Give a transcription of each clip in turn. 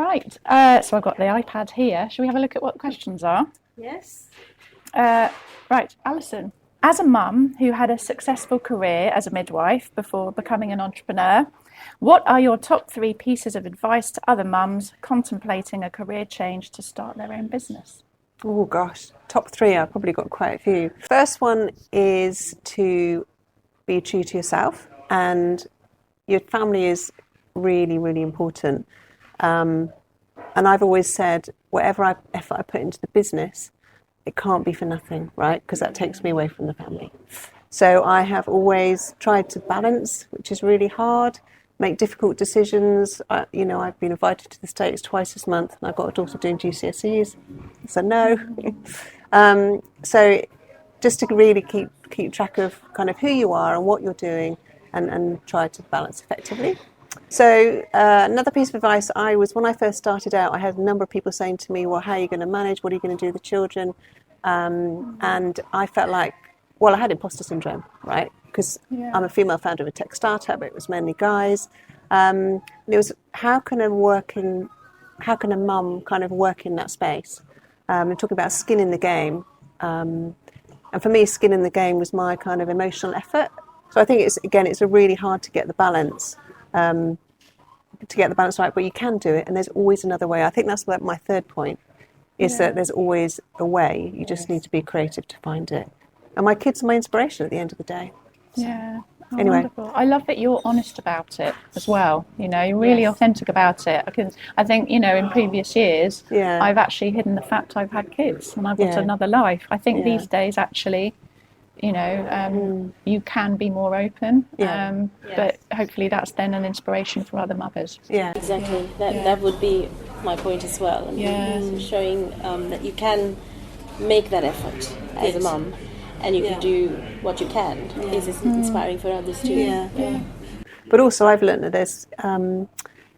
Right, so I've got the iPad here. Shall we have a look at what the questions are? Yes. Right, Alison, as a mum who had a successful career as a midwife before becoming an entrepreneur, what are your top 3 pieces of advice to other mums contemplating a career change to start their own business? Oh gosh, top 3, I've probably got quite a few. First one is to be true to yourself, and your family is really, really important. And I've always said, whatever effort I put into the business, it can't be for nothing, right? Because that takes me away from the family. So I have always tried to balance, which is really hard, make difficult decisions. I've been invited to the States twice this month, and I've got a daughter doing GCSEs, so no. So just to really keep track of kind of who you are and what you're doing, and try to balance effectively. So another piece of advice when I first started out, I had a number of people saying to me, well, how are you going to manage? What are you going to do with the children? And I felt like, well, I had imposter syndrome, right? Because I'm a female founder of a tech startup, it was mainly guys. And it was, how can a mum kind of work in that space? And talking about skin in the game. And for me, skin in the game was my kind of emotional effort. So I think it's really hard to get the balance. Right, but you can do it, and there's always another way. I think that's my third point, is that there's always a way. You just need to be creative to find it. And my kids are my inspiration at the end of the day. So, yeah. Anyway. Wonderful. I love that you're honest about it as well. You're really authentic about it. Because I think, in previous years, I've actually hidden the fact I've had kids and I've got another life. I think these days, actually, you can be more open, but hopefully that's then an inspiration for other mothers. Yeah, exactly. That would be my point as well. Showing that you can make that effort as a mum, and you can do what you can is inspiring for others too. Yeah. But also I've learned that there's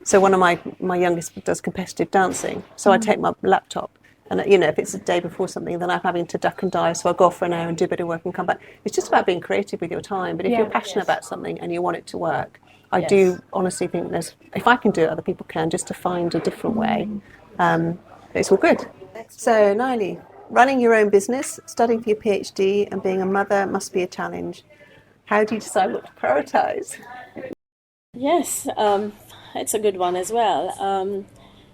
so one of my youngest does competitive dancing, so I take my laptop. And if it's a day before something, then I'm having to duck and dive, so I'll go off for an hour and do a bit of work and come back. It's just about being creative with your time. But if you're passionate about something and you want it to work, I do honestly think if I can do it, other people can, just to find a different way. It's all good. So, Naili, running your own business, studying for your PhD, and being a mother must be a challenge. How do you decide what to prioritise? Yes, it's a good one as well.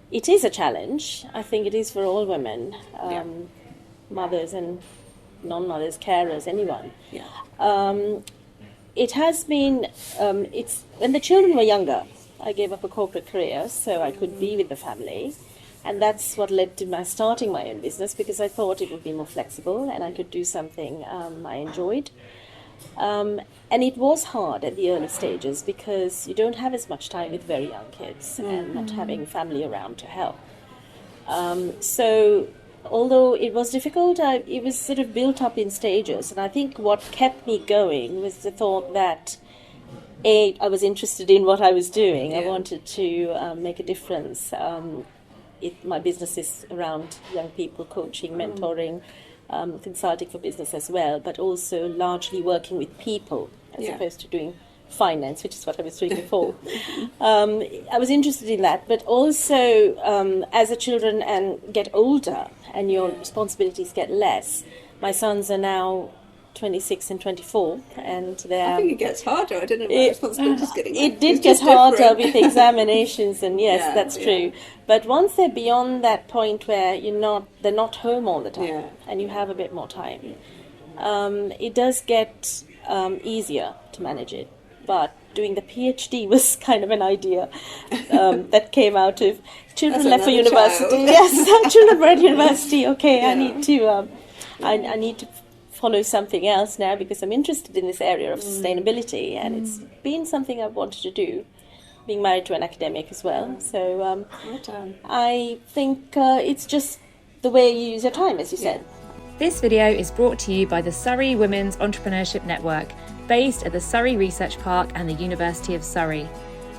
It is a challenge. I think it is for all women, mothers and non-mothers, carers, anyone. It has been, when the children were younger, I gave up a corporate career so I could be with the family. And that's what led to my starting my own business, because I thought it would be more flexible and I could do something I enjoyed. And it was hard at the early stages because you don't have as much time with very young kids and not having family around to help. So although it was difficult, it was sort of built up in stages. And I think what kept me going was the thought that, I was interested in what I was doing. I wanted to make a difference. My business is around young people, coaching, mentoring, consulting for business as well, but also largely working with people as opposed to doing finance, which is what I was doing before. I was interested in that, but also as the children get older and your responsibilities get less. My sons are now 26 and 24, and they're... I think it gets harder. I don't know why responsibilities getting... It did get harder with examinations, and that's true. But once they're beyond that point where they're not home all the time, and you have a bit more time, it does get easier to manage it. But doing the PhD was kind of an idea that came out of children left for university. Yes, children were at university. Okay, I need to. I need to follow something else now because I'm interested in this area of sustainability, and it's been something I've wanted to do. Being married to an academic as well, so I think it's just the way you use your time, as you said. This video is brought to you by the Surrey Women's Entrepreneurship Network, based at the Surrey Research Park and the University of Surrey.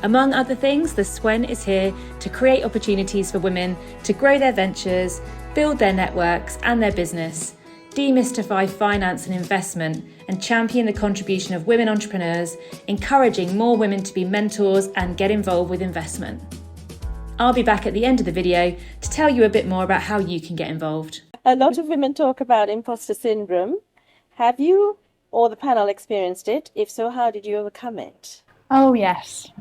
Among other things, the SWEN is here to create opportunities for women to grow their ventures, build their networks and their business, demystify finance and investment, and champion the contribution of women entrepreneurs, encouraging more women to be mentors and get involved with investment. I'll be back at the end of the video to tell you a bit more about how you can get involved. A lot of women talk about imposter syndrome. Have you or the panel experienced it? If so, how did you overcome it? Oh, yes.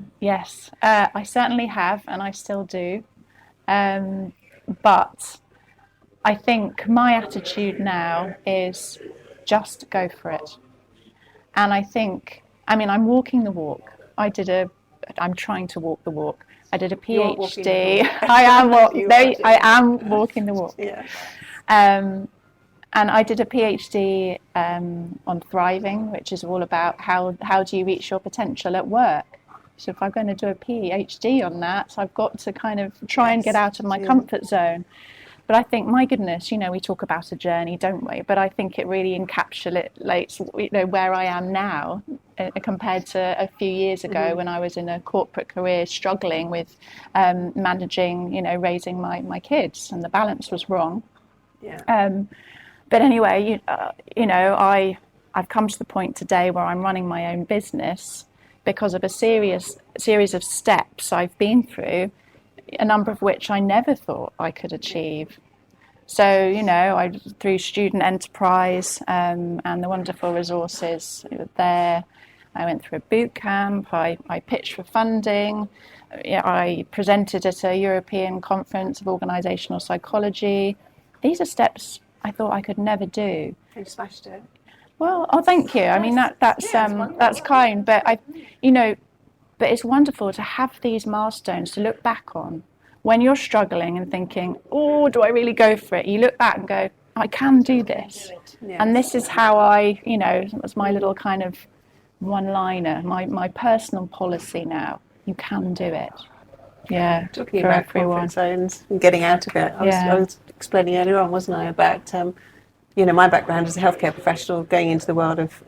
I certainly have, and I still do. But I think my attitude now is just go for it. And I think, I'm walking the walk. I'm trying to walk the walk. I did a PhD. I am walking the walk. Yeah. And I did a PhD on thriving, which is all about how do you reach your potential at work. So if I'm going to do a PhD on that, I've got to kind of try and get out of my comfort zone. But I think, my goodness, we talk about a journey, don't we? But I think it really encapsulates, where I am now compared to a few years ago when I was in a corporate career struggling with managing, raising my kids, and the balance was wrong. Yeah. But anyway, I've come to the point today where I'm running my own business because of a series of steps I've been through, a number of which I never thought I could achieve. So, through student enterprise and the wonderful resources there, I went through a boot camp, I pitched for funding, I presented at a European conference of organisational psychology. These are steps I thought I could never do. You smashed it. Well, thank you. That's kind, but but it's wonderful to have these milestones to look back on when you're struggling and thinking, oh, do I really go for it? You look back and go, I can do this. Yes. And this is how it was my little kind of one-liner, my personal policy now. You can do it. Yeah, Talking for about everyone. comfort zones and getting out of it. I was explaining earlier on, wasn't I, about my background as a healthcare professional, going into the world of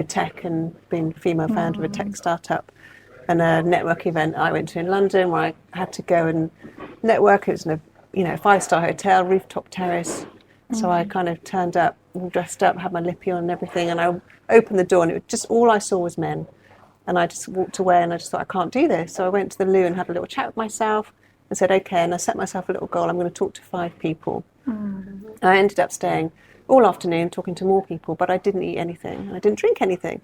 tech and being female founder of a tech startup, and a network event I went to in London where I had to go and network. It was in a 5-star hotel, rooftop terrace. So I kind of turned up, all dressed up, had my lippy on and everything, and I opened the door and it was just all I saw was men. And I just walked away and I just thought, I can't do this. So I went to the loo and had a little chat with myself and said, okay, and I set myself a little goal. I'm going to talk to 5 people. And I ended up staying all afternoon talking to more people, but I didn't eat anything and I didn't drink anything.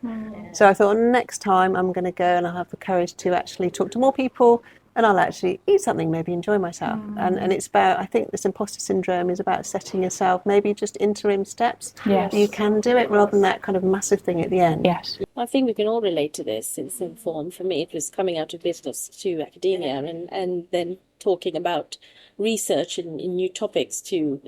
So I thought, next time I'm going to go and I'll have the courage to actually talk to more people, and I'll actually eat something, maybe enjoy myself. And it's about, I think this imposter syndrome is about setting yourself maybe just interim steps. Yes. You can do it rather than that kind of massive thing at the end. Yes. I think we can all relate to this in some form. For me, it was coming out of business to academia and then talking about research in new topics to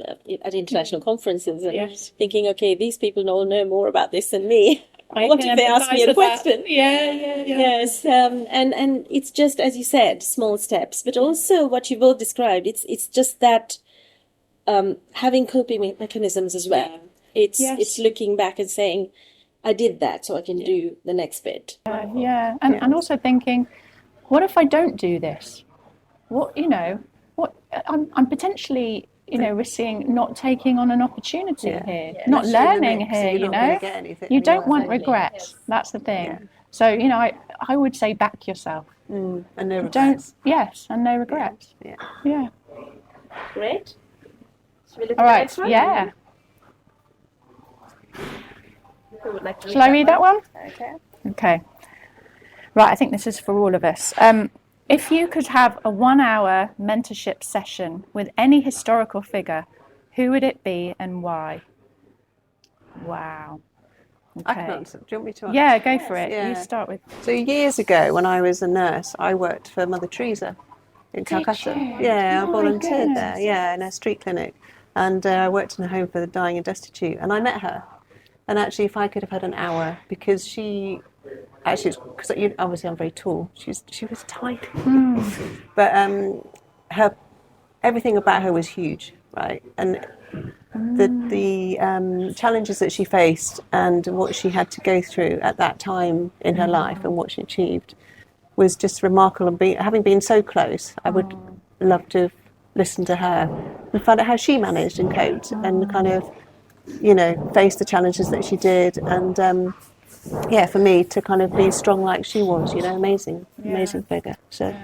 at international conferences and thinking, okay, these people all know more about this than me. What if they ask me a question? Yeah. Yes, and it's just, as you said, small steps, but also what you both described, it's just that having coping mechanisms as well. It's looking back and saying, I did that, so I can do the next bit. And also thinking, what if I don't do this? I'm potentially risking not taking on an opportunity here, not learning here. You don't want regret. Yes. That's the thing. Yeah. So I would say back yourself. And no regrets. And no regrets. Yeah. Great. Should we look All at the right. next one? Yeah. Who would like to Shall I read that one? Okay. Right. I think this is for all of us. If you could have a 1-hour mentorship session with any historical figure, who would it be and why? Wow. Okay. I can answer. Do you want me to answer? Yeah, go for it. Yeah. You start with. So years ago, when I was a nurse, I worked for Mother Teresa in Calcutta. Yeah, I volunteered there. Yeah, in a street clinic, and I worked in a home for the dying and destitute. And I met her. And actually, if I could have had an hour, because she. Actually, because obviously I'm very tall. She was tiny, but everything about her was huge, right? And the challenges that she faced and what she had to go through at that time in her life and what she achieved was just remarkable. And having been so close, I would love to have listened to her and find out how she managed and coped and kind of, face the challenges that she did and. For me to kind of be strong like she was, amazing figure. So,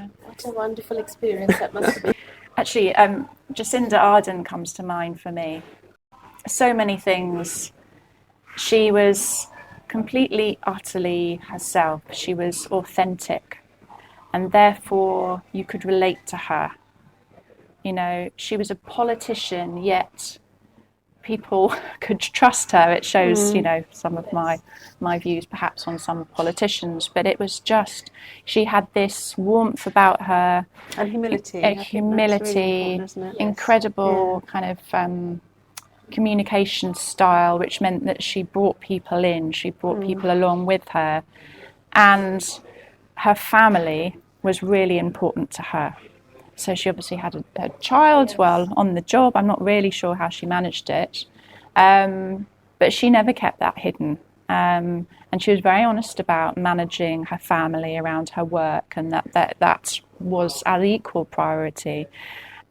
What a wonderful experience that must have been. Actually, Jacinda Ardern comes to mind for me. So many things. She was completely, utterly herself. She was authentic, and therefore you could relate to her. You know, she was a politician, yet people could trust her. It shows, you know, some of my views perhaps on some politicians, but it was just, she had this warmth about her. And humility. A humility, really important, isn't it? incredible kind of communication style, which meant that she brought people in, she brought people along with her, and her family was really important to her. So she obviously had a child while on the job. I'm not really sure how she managed it, but she never kept that hidden. And she was very honest about managing her family around her work, and that was an equal priority.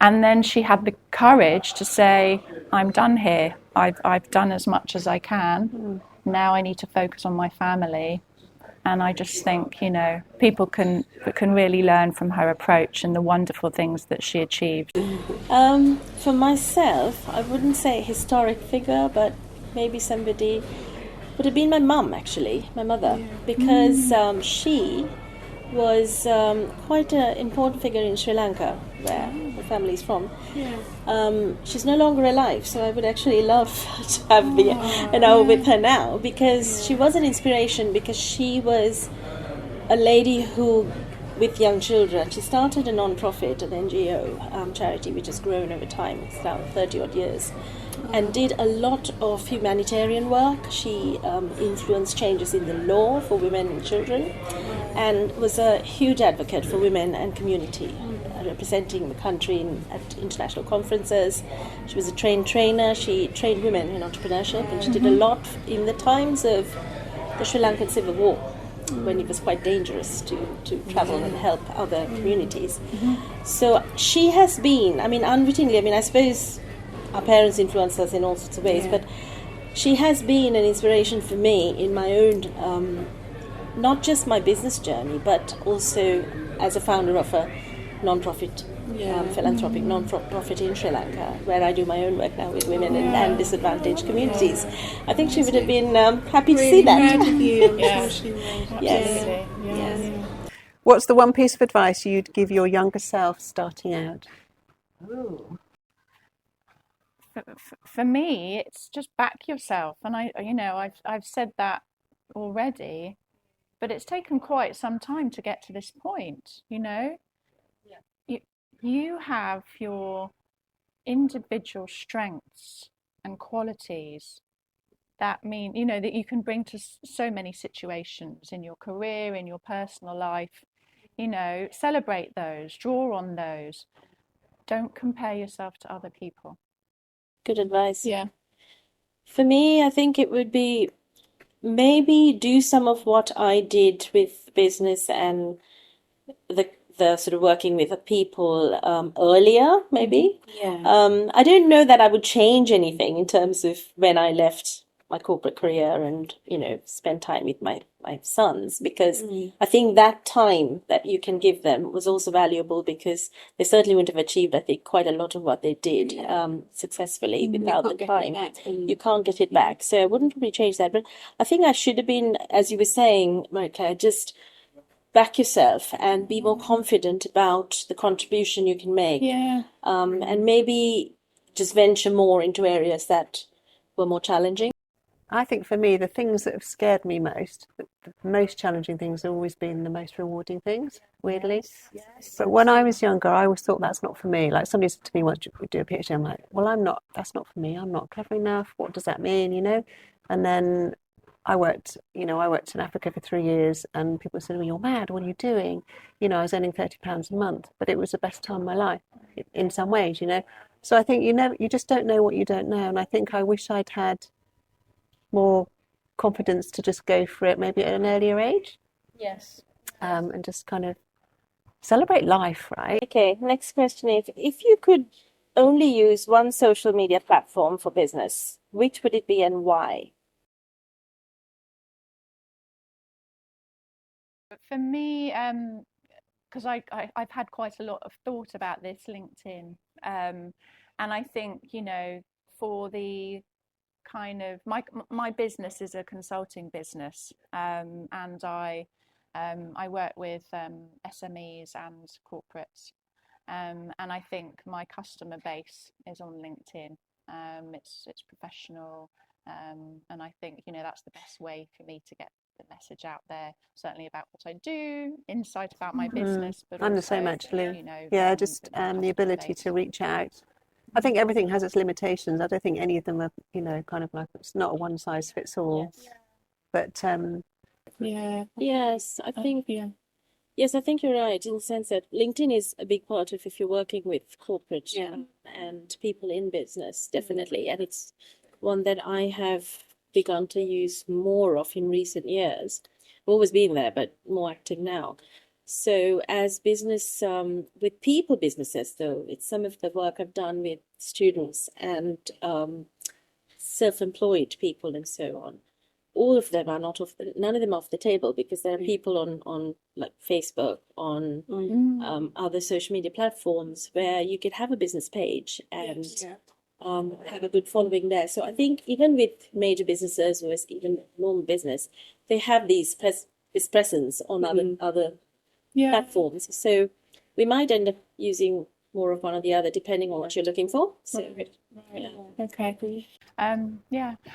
And then she had the courage to say, I'm done here. I've done as much as I can. Now I need to focus on my family. And I just think, you know, people can really learn from her approach and the wonderful things that she achieved. For myself, I wouldn't say a historic figure, but maybe somebody would have been my mum, actually, my mother, because she was quite an important figure in Sri Lanka, where the family's from. She's no longer alive, so I would actually love to have an hour with her now, because she was an inspiration, because she was a lady who, with young children, she started a non-profit, an NGO charity, which has grown over time. It's now 30 odd years, and did a lot of humanitarian work. She influenced changes in the law for women and children, and was a huge advocate for women and community, representing the country at international conferences. She was a trained trainer. She trained women in entrepreneurship, and she did a lot in the times of the Sri Lankan Civil War, when it was quite dangerous to travel and help other communities. So she has been, I mean, unwittingly, I mean, I suppose our parents influenced us in all sorts of ways, but she has been an inspiration for me in my own, not just my business journey, but also as a founder of a non-profit, philanthropic non-profit in Sri Lanka, where I do my own work now with women and disadvantaged communities. I think she would have been happy to see that. Proud of you. Yes. What's the one piece of advice you'd give your younger self starting out? Ooh. For me, it's just back yourself, and I've said that already, but it's taken quite some time to get to this point. You know, you have your individual strengths and qualities that mean, you know, that you can bring to so many situations in your career, in your personal life. You know, celebrate those, draw on those. Don't compare yourself to other people. Good advice. Yeah. For me, I think it would be maybe do some of what I did with business and the sort of working with the people earlier, maybe. I don't know that I would change anything in terms of when I left my corporate career and, you know, spend time with my sons, because I think that time that you can give them was also valuable, because they certainly wouldn't have achieved, I think, quite a lot of what they did successfully without the time. You can't get it back. So I wouldn't really change that. But I think I should have been, as you were saying, Marie-Claire, just back yourself and be more confident about the contribution you can make. And maybe just venture more into areas that were more challenging. I think for me, the things that have scared me most, the most challenging things, have always been the most rewarding things, weirdly. Yes. But when I was younger, I always thought that's not for me. Like somebody said to me once, we do a PhD, I'm like, well, that's not for me. I'm not clever enough. What does that mean, you know? And then I worked in Africa for 3 years, and people said, well, you're mad. What are you doing? You know, I was earning £30 a month, but it was the best time of my life in some ways, you know? So I think you just don't know what you don't know. And I think I wish I'd had more confidence to just go for it maybe at an earlier age. Yes. And just kind of celebrate life, right? Okay, next question is, if you could only use one social media platform for business, which would it be and why? For me, because I've had quite a lot of thought about this LinkedIn, and I think, you know, for the kind of my business is a consulting business, and I work with SMEs and corporates, and I think my customer base is on LinkedIn. It's professional, and I think, you know, that's the best way for me to get the message out there, certainly about what I do, insight about my business, but I'm also, the same actually. you know, Just the ability base. to reach out. I think everything has its limitations. I don't think any of them are, you know, kind of like, it's not a one size fits all. But yes, I think yes, I think you're right in the sense that LinkedIn is a big part of if you're working with corporate and people in business, definitely, and it's one that I have begun to use more of in recent years. I've always been there, but more active now. So as business, with people businesses, though, it's some of the work I've done with students and self-employed people and so on. All of them are not none of them are off the table, because there are people on like Facebook, on other social media platforms where you could have a business page and have a good following there. So I think even with major businesses or even normal business, they have this presence on other platforms. So we might end up using more of one or the other depending on what you're looking for. So Okay. I mean,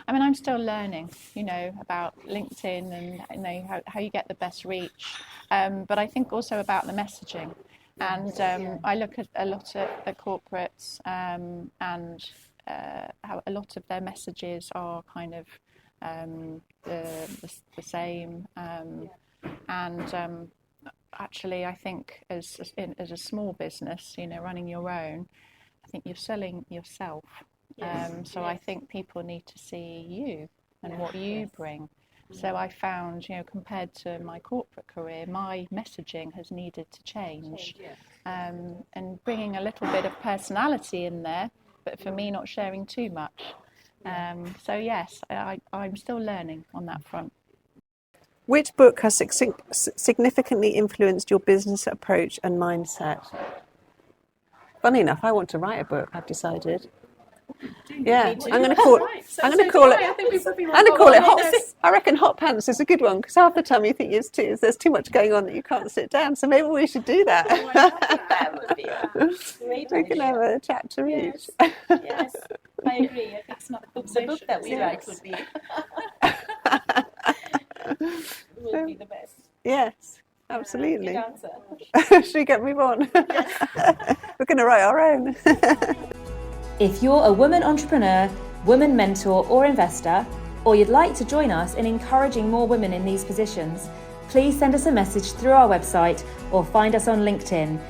I'm still learning, you know, about LinkedIn and, you know, how you get the best reach, but I think also about the messaging. And I look at a lot at the corporates, and how a lot of their messages are kind of the same, and actually I think as a small business, you know, running your own, I think you're selling yourself. So I think people need to see you and what you bring. So I found, you know, compared to my corporate career, my messaging has needed to change, and bringing a little bit of personality in there, but for me not sharing too much. So yes, I'm still learning on that front. which book has significantly influenced your business approach and mindset? Funny enough, I want to write a book, I've decided. Yeah, I'm going to call it hot. I reckon Hot Pants is a good one, because half the time you think there's too much going on that you can't sit down. So maybe we should do that. that would be a great We can have a chapter each. Yes, I agree. I think it's not the book that we write would be the best. Yes, absolutely. Good answer. Should we get move on? We're going to write our own. If you're a woman entrepreneur, woman mentor or investor, or you'd like to join us in encouraging more women in these positions, please send us a message through our website or find us on LinkedIn